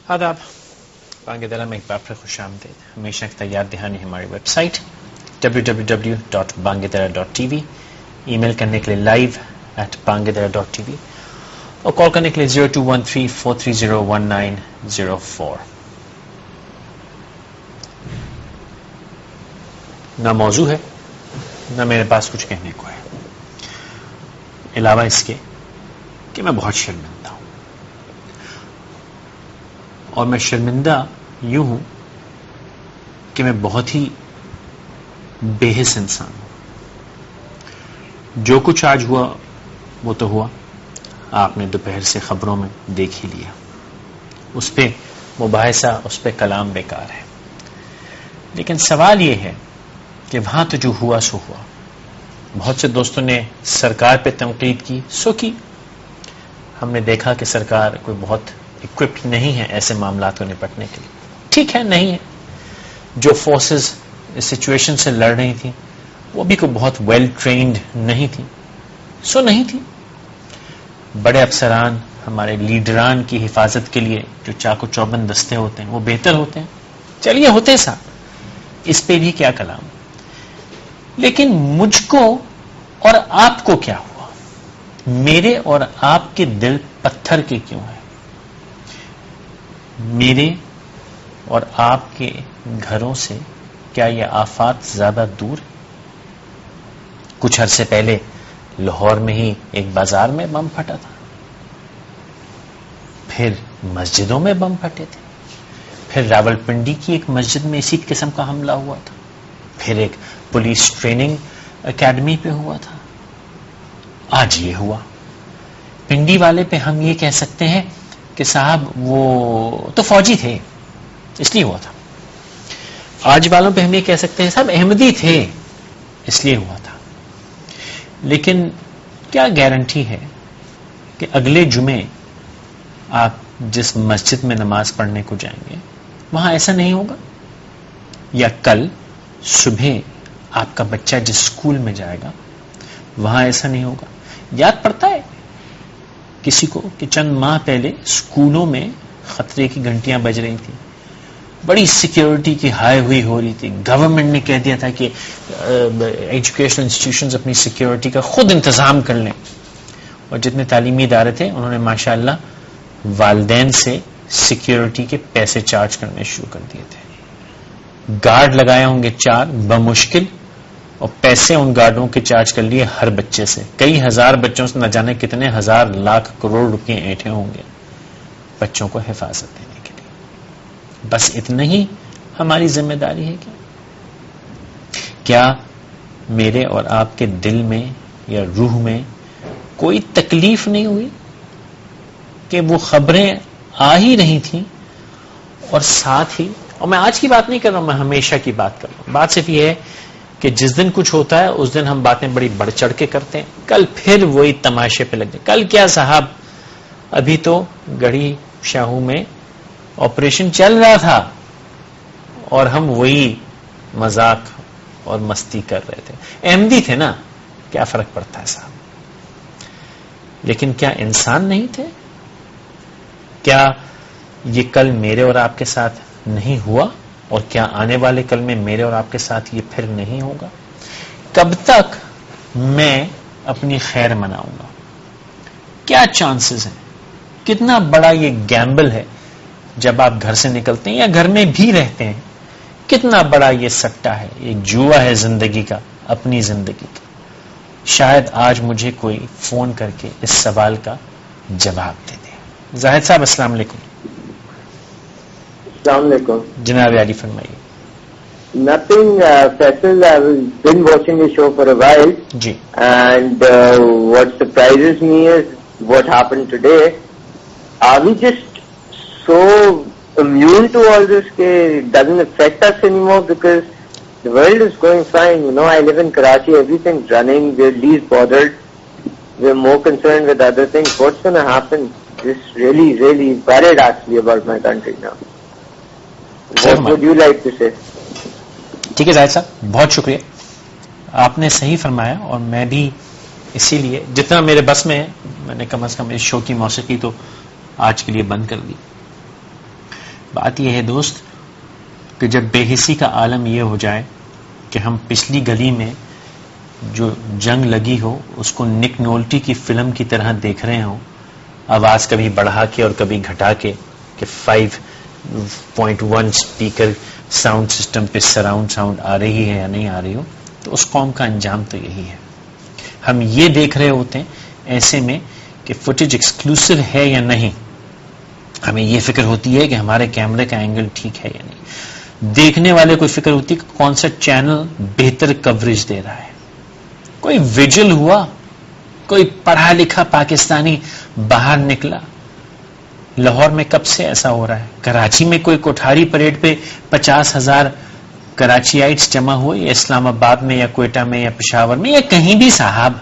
آداب، بانگ درا میں ایک بار پھر خوش آمدید. ہمیشہ کی تیار دہانی ہماری ویب سائٹ www.bangedara.tv، ای میل کرنے کے لیے live@bangedara.tv اور کال کرنے کے لیے 0213-430-1904. نہ موضوع ہے نہ میرے پاس کچھ کہنے کو ہے، علاوہ اس کے کہ میں بہت شرمندہ ہوں. اور میں شرمندہ یوں ہوں کہ میں بہت ہی بے حس انسان ہوں. جو کچھ آج ہوا وہ تو ہوا، آپ نے دوپہر سے خبروں میں دیکھ ہی لیا. اس پہ مباحثہ، اس پہ کلام بیکار ہے. لیکن سوال یہ ہے کہ وہاں تو جو ہوا سو ہوا. بہت سے دوستوں نے سرکار پہ تنقید کی، سو کی. ہم نے دیکھا کہ سرکار کوئی بہت اکوپڈ نہیں ہے ایسے معاملات کو نپٹنے کے لیے. ٹھیک ہے، نہیں ہے. جو فورسز اس سچویشن سے لڑ رہی تھیں وہ بھی کوئی بہت ویل ٹرینڈ نہیں تھی، سو نہیں تھی. بڑے افسران، ہمارے لیڈران کی حفاظت کے لیے جو چاق و چوبند دستے ہوتے ہیں وہ بہتر ہوتے ہیں. چلیے ہوتے سا، اس پہ بھی کیا کلام. لیکن مجھ کو اور آپ کو کیا ہوا؟ میرے اور آپ کے دل پتھر کے کیوں ہیں؟ میرے اور آپ کے گھروں سے کیا یہ آفات زیادہ دور؟ کچھ عرصے پہلے لاہور میں ہی ایک بازار میں بم پھٹا تھا، پھر مسجدوں میں بم پھٹے تھے، پھر راولپنڈی کی ایک مسجد میں اسی قسم کا حملہ ہوا تھا، پھر ایک پولیس ٹریننگ اکیڈمی پہ ہوا تھا. آج یہ ہوا. پنڈی والے پہ ہم یہ کہہ سکتے ہیں کہ صاحب وہ تو فوجی تھے اس لیے ہوا تھا. آج والوں پہ ہم یہ کہہ سکتے ہیں صاحب احمدی تھے اس لیے ہوا تھا. لیکن کیا گارنٹی ہے کہ اگلے جمعے آپ جس مسجد میں نماز پڑھنے کو جائیں گے وہاں ایسا نہیں ہوگا؟ یا کل صبح آپ کا بچہ جس اسکول میں جائے گا وہاں ایسا نہیں ہوگا؟ یاد پڑتا ہے کسی کو کہ چند ماہ پہلے اسکولوں میں خطرے کی گھنٹیاں بج رہی تھیں، بڑی سیکیورٹی کی ہائی ہوئی ہو رہی تھی. گورنمنٹ نے کہہ دیا تھا کہ ایجوکیشنل انسٹیٹیوشنز اپنی سیکیورٹی کا خود انتظام کر لیں. اور جتنے تعلیمی ادارے تھے انہوں نے ماشاءاللہ والدین سے سیکیورٹی کے پیسے چارج کرنے شروع کر دیے تھے. گارڈ لگائے ہوں گے 4 بمشکل، اور پیسے ان گارڈوں کے چارج کر لیے ہر بچے سے. کئی ہزار بچوں سے نہ جانے کتنے ہزار لاکھ کروڑ روپے اینٹھے ہوں گے بچوں کو حفاظت دینے کے لیے. بس اتنا ہی ہماری ذمہ داری ہے. کیا میرے اور آپ کے دل میں یا روح میں کوئی تکلیف نہیں ہوئی کہ وہ خبریں آ ہی رہی تھیں اور ساتھ ہی، اور میں آج کی بات نہیں کر رہا ہوں، میں ہمیشہ کی بات کر رہا ہوں. بات صرف یہ ہے کہ جس دن کچھ ہوتا ہے اس دن ہم باتیں بڑی بڑھ چڑھ کے کرتے ہیں، کل پھر وہی تماشے پہ لگ جائیں. کل کیا صاحب، ابھی تو گڑھی شاہو میں آپریشن چل رہا تھا اور ہم وہی مذاق اور مستی کر رہے تھے. احمدی تھے نا، کیا فرق پڑتا ہے صاحب. لیکن کیا انسان نہیں تھے؟ کیا یہ کل میرے اور آپ کے ساتھ نہیں ہوا؟ اور کیا آنے والے کل میں میرے اور آپ کے ساتھ یہ پھر نہیں ہوگا؟ کب تک میں اپنی خیر مناؤں گا؟ کیا چانسز ہیں؟ کتنا بڑا یہ گیمبل ہے جب آپ گھر سے نکلتے ہیں یا گھر میں بھی رہتے ہیں. کتنا بڑا یہ سٹا ہے، یہ جوا ہے زندگی کا، اپنی زندگی کا. شاید آج مجھے کوئی فون کر کے اس سوال کا جواب دے دے. زاہد صاحب السلام علیکم. السلام علیکم جناب علی فرمائیے. Nothing, Faisal, I've been watching the show for a while. G. And what surprises me is what happened today. Are we just so immune to all this that it doesn't affect us anymore because the world is going fine? You know, I live in Karachi, everything's running, we're least bothered, we're more concerned with other things. What's going to happen? Just really, really worried actually about my country now. What would you like to say? ٹھیک ہے زاہد صاحب، بہت شکریہ. آپ نے صحیح فرمایا، اور میں بھی اسی لیے جتنا میرے بس میں ہے میں نے کم از کم اس شو کی موسیقی تو آج کے لیے بند کر دی. بات یہ ہے دوست کہ جب بے حسی کا عالم یہ ہو جائے کہ ہم پچھلی گلی میں جو جنگ لگی ہو اس کو نک نولٹی کی فلم کی طرح دیکھ رہے ہوں، آواز کبھی بڑھا کے اور کبھی گھٹا کے کہ 5.1 اسپیکر ساؤنڈ سسٹم پہ سراؤنڈ ساؤنڈ آ رہی ہے یا نہیں آ رہی ہو، تو اس قوم کا انجام تو یہی ہے. ہم یہ دیکھ رہے ہوتے ہیں ایسے میں کہ فوٹیج ایکسکلوسیو ہے یا نہیں. ہمیں یہ فکر ہوتی ہے کہ ہمارے کیمرے کا اینگل ٹھیک ہے یا نہیں. دیکھنے والے کو فکر ہوتی ہے کہ کون سا چینل بہتر کوریج دے رہا ہے. کوئی ویجل ہوا، کوئی پڑھا لکھا پاکستانی باہر نکلا. لاہور میں کب سے ایسا ہو رہا ہے؟ کراچی میں کوئی کوٹھاری پریڈ پہ 50,000 کراچیائٹس جمع ہوئے، یا اسلام آباد میں یا کوئٹہ میں یا پشاور میں یا کہیں بھی صاحب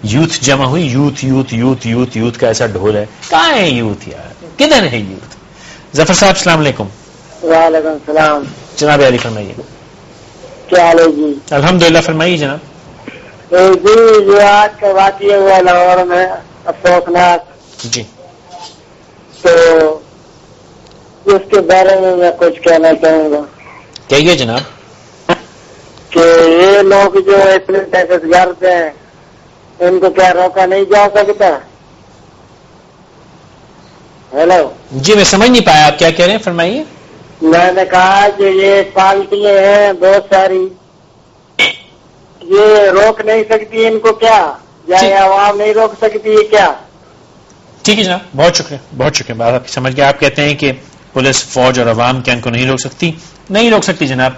یوتھ جمع ہوئی. Youth youth youth youth youth کا ایسا ڈھول ہے. کہاں ہے یوتھ یار؟ کدھر ہے یوتھ؟ ظفر صاحب السلام علیکم. وعلیکم السلام. جناب علی فرمائیے. کیا حال ہے جی؟ الحمدللہ. فرمائیے جناب. جی جو آج کا واقعہ ہوا لاہور میں افسوسناک، جی تو اس کے بارے میں کچھ کہنا چاہوں گا. کہیے جناب. کہ یہ لوگ جو اتنے دہشت گرد ہیں ان کو کیا روکا نہیں جا سکتا؟ ہیلو جی میں سمجھ نہیں پایا آپ کیا کہہ رہے ہیں، فرمائیے. میں نے کہا کہ یہ پارٹیاں ہیں بہت ساری، یہ روک نہیں سکتی ان کو کیا؟ یا یہ عوام نہیں روک سکتی ہے کیا؟ ٹھیک ہے جناب، بہت شکریہ بہت شکریہ. بات آپ کی سمجھ گیا. آپ کہتے ہیں کہ پولیس فوج اور عوام کیا ان کو نہیں روک سکتی؟ نہیں روک سکتی جناب.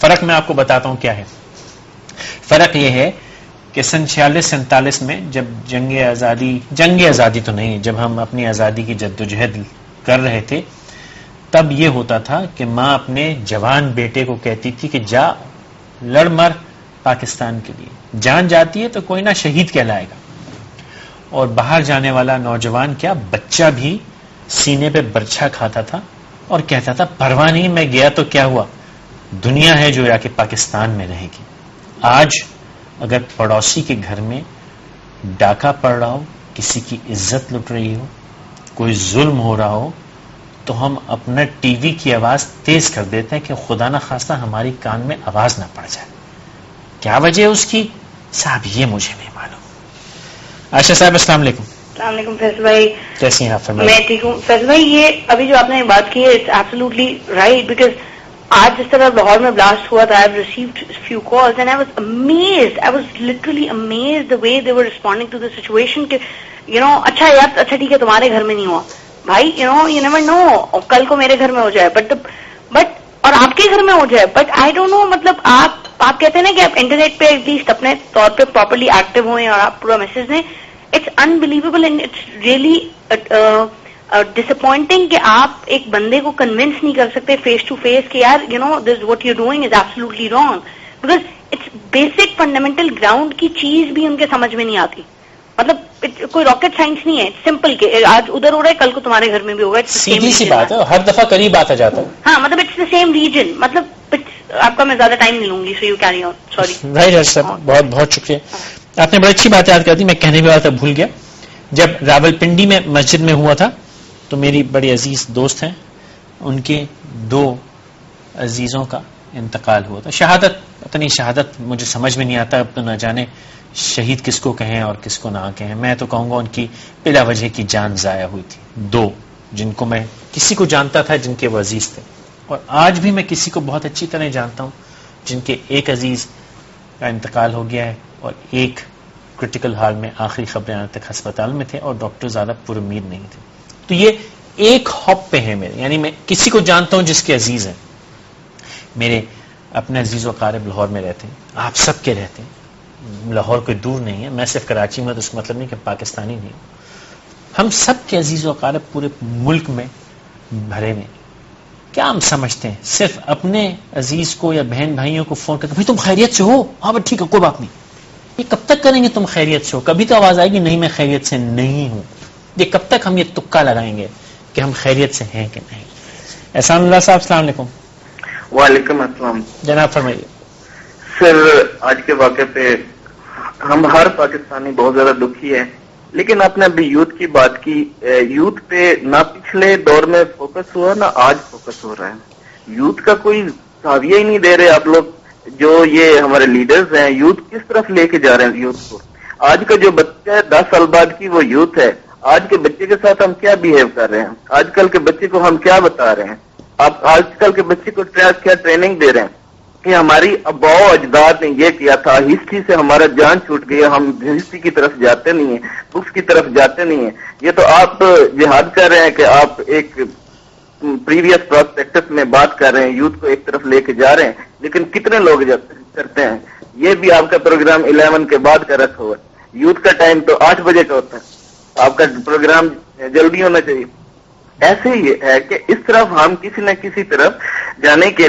فرق میں آپ کو بتاتا ہوں کیا ہے. فرق یہ ہے کہ سن 46-47 میں جب جنگ آزادی تو نہیں، جب ہم اپنی آزادی کی جدوجہد کر رہے تھے، تب یہ ہوتا تھا کہ ماں اپنے جوان بیٹے کو کہتی تھی کہ جا لڑ مر پاکستان کے لیے. جان جاتی ہے تو کوئی نہ شہید کہلائے گا. اور باہر جانے والا نوجوان کیا بچہ بھی سینے پہ برچھا کھاتا تھا اور کہتا تھا پرواہ نہیں، میں گیا تو کیا ہوا، دنیا ہے جو یا کہ پاکستان میں رہے گی. آج اگر پڑوسی کے گھر میں ڈاکہ پڑ رہا ہو، کسی کی عزت لٹ رہی ہو، کوئی ظلم ہو رہا ہو، تو ہم اپنا ٹی وی کی آواز تیز کر دیتے ہیں کہ خدا نہ خواستہ ہماری کان میں آواز نہ پڑ جائے. کیا وجہ ہے اس کی صاحب یہ مجھے نہیں معلوم. عائشہ صاحب السلام علیکم. السلام علیکم فیصل بھائی. کیسی ہیں آپ؟ میں ٹھیک ہوں. فیصل بھائی یہ ابھی جو آپ نے بات کی ہے اٹس ایبسولوٹلی رائٹ، بیکاز آج جس طرح لاہور میں بلاسٹ ہوا تھا، I received few calls and I was literally amazed the way they were responding to the situation کہ اچھا یار اچھا ٹھیک ہے تمہارے گھر میں نہیں ہوا بھائی، you never know کل کو میرے گھر میں ہو جائے بٹ اور آپ کے گھر میں ہو جائے. بٹ آئی ڈونٹ نو، مطلب آپ کہتے ہیں نا کہ آپ انٹرنیٹ پہ ایٹ لیسٹ اپنے طور پہ پراپرلی ایکٹیو ہوئے اور آپ پورا میسج دیں. It's unbelievable and it's really disappointing کہ آپ ایک بندے کو کنونس نہیں کر سکتے فیس ٹو فیس کہ یار this what you doing is absolutely wrong, because its basic fundamental ground کی چیز بھی ان کے سمجھ میں نہیں آتی. مطلب کوئی راکٹ سائنس نہیں ہے، سمپل کہ آج ادھر ہو رہا ہے کل کو تمہارے گھر میں بھی ہوگا. سیدھی سی بات ہے، ہر دفعہ قریب آتا جاتا ہے. ہاں مطلب اٹس دا سیم ریجن. مطلب آپ کا میں زیادہ ٹائم نہیں لوں گی، so you carry on. Sorry. Right صاحب، بہت بہت شکریہ. آپ نے بڑی اچھی بات یاد کر دی. میں کہنے بھی والا تھا بھول گیا. جب راول پنڈی میں مسجد میں ہوا تھا تو میری بڑی عزیز دوست ہیں، ان کے 2 عزیزوں کا انتقال ہوا تھا. شہادت پتہ نہیں، شہادت مجھے سمجھ میں نہیں آتا، اب تو نہ جانے شہید کس کو کہیں اور کس کو نہ کہیں. میں تو کہوں گا ان کی بلا وجہ کی جان ضائع ہوئی تھی. 2 جن کو میں کسی کو جانتا تھا جن کے وہ عزیز تھے، اور آج بھی میں کسی کو بہت اچھی طرح جانتا ہوں جن کے ایک عزیز کا انتقال ہو گیا ہے اور ایک کرٹیکل حال میں آخری خبریں آنے تک ہسپتال میں تھے اور ڈاکٹر زیادہ پر امید نہیں تھے. تو یہ ایک ہاپ پہ ہے میرے، یعنی میں کسی کو جانتا ہوں جس کے عزیز ہیں. میرے اپنے عزیز و اقارب لاہور میں رہتے ہیں، آپ سب کے رہتے ہیں. لاہور کوئی دور نہیں ہے، میں صرف کراچی میں، تو اس کا مطلب نہیں کہ پاکستانی نہیں ہوں. ہم سب کے عزیز و اقارب پورے ملک میں بھرے ہوئے. کیا ہم سمجھتے ہیں صرف اپنے عزیز کو یا بہن بھائیوں کو فون کر کے بھائی تم خیریت سے ہو؟ ہاں بس ٹھیک ہے کوئی بات نہیں. یہ کب تک کریں گے تم خیریت سے ہو؟ کبھی تو آواز آئے گی نہیں میں خیریت سے نہیں ہوں. یہ کب تک ہم یہ تکا لگائیں گے کہ ہم خیریت سے ہیں کہ نہیں؟ احسان اللہ صاحب السلام علیکم. وعلیکم السلام. جناب فرمائیے. سر آج کے واقعے پہ ہم ہر پاکستانی بہت زیادہ دکھی ہے لیکن آپ نے ابھی یوتھ کی بات کی، یوتھ پہ نہ پچھلے دور میں فوکس ہوا نہ آج فوکس ہو رہا ہے. یوتھ کا کوئی زاویہ ہی نہیں دے رہے آپ لوگ. جو یہ ہمارے لیڈرز ہیں، یوتھ کس طرف لے کے جا رہے ہیں یوتھ کو؟ آج کا جو بچہ ہے 10 سال بعد کی وہ یوتھ ہے. آج کے بچے کے ساتھ ہم کیا بہیو کر رہے ہیں؟ آج کل کے بچے کو ہم کیا بتا رہے ہیں؟ آپ آج کل کے بچے کو کیا ٹریننگ دے رہے ہیں کہ ہماری اباؤ اجداد نے یہ کیا تھا، ہسٹری سے ہمارا جان چھوٹ گیا، ہم ہسٹری کی طرف جاتے نہیں ہیں، بکس کی طرف جاتے نہیں ہیں. یہ تو آپ جہاد کر رہے ہیں کہ آپ ایک پریویس پراسپیکٹس میں بات کر رہے ہیں، یوتھ کو ایک طرف لے کے جا رہے ہیں، لیکن کتنے لوگ کرتے ہیں؟ یہ بھی آپ کا پروگرام 11 کے بعد کا رکھا ہوا ہے. یوتھ کا ٹائم تو 8 بجے کا ہوتا ہے، آپ کا پروگرام جلدی ہونا چاہیے. ایسے ہی ہے کہ اس طرف ہم کسی نہ کسی طرف جانے کے